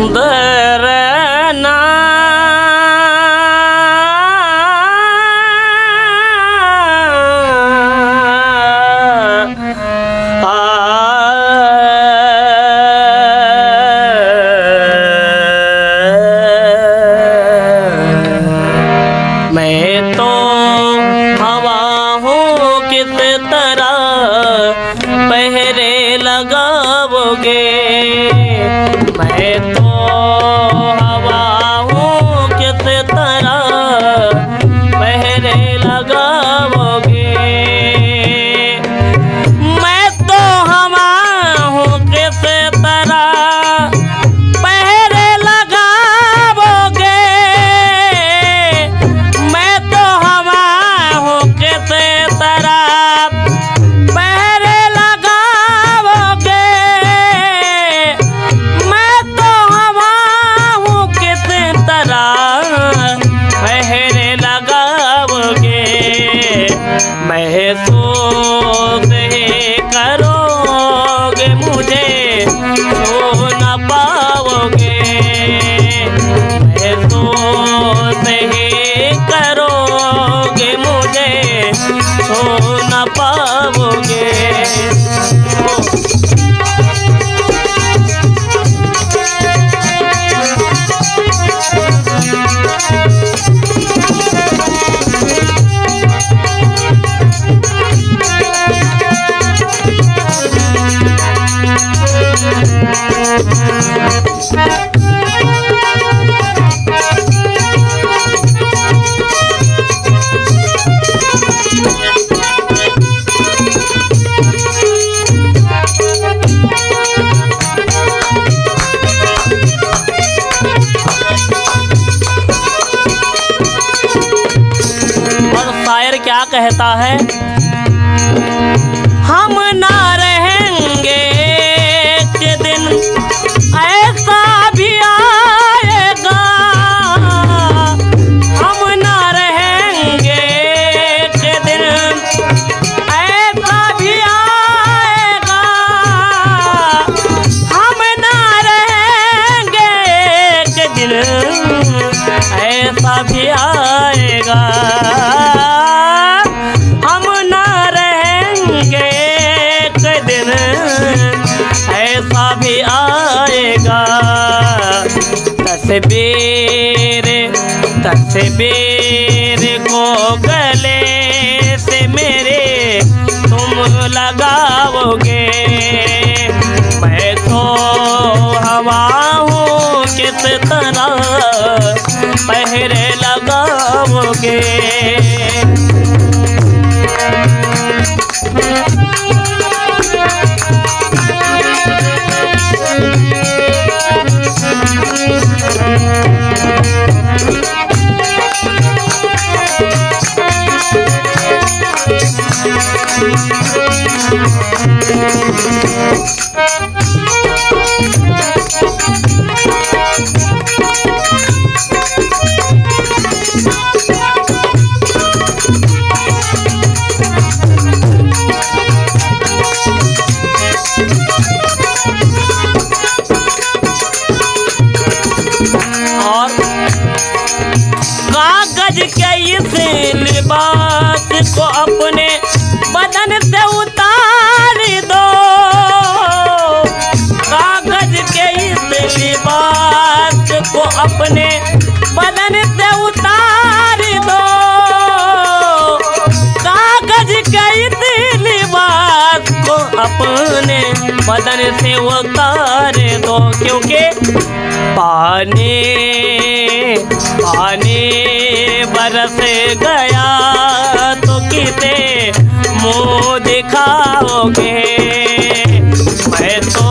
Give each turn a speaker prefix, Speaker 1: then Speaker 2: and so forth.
Speaker 1: दरना मैं तो हवा हूँ किस तरह पहरे लगाओगे। मैं तो हवा हूँ किस तरह पहरे लगाओगे। मैं तो हवा हूँ किस तरह पहरे लगाओगे। मैं तो हवा हूँ किस तरह पहरे लगाओगे। मैं तो हवा हूँ किस तरह पहरे लगाओगे। महसूस ही करोगे मुझे छू न पाओगे। महसूस ही करोगे मुझे छू न पाओगे। क्या कहता है? हम ना रहेंगे के दिन ऐसा भी आएगा। हम ना रहेंगे के दिन ऐसा भी आएगा। हम ना रहेंगे के दिन ऐसा भी आएगा। ऐसा भी आएगा। तस्वीर को गले से मेरे तुम लगाओगे। मैं तो हवा हूँ किस तरह पहरे लगाओगे। कागज के इस लिबास को अपने बदन से उतार दो। कागज के इस लिबास को अपने बदन से उतार दो। कागज के इस लिबास को अपने बदन से उतार दो। क्योंकि पानी बरस गया तो किसे मुँह दिखाओगे। मैं तो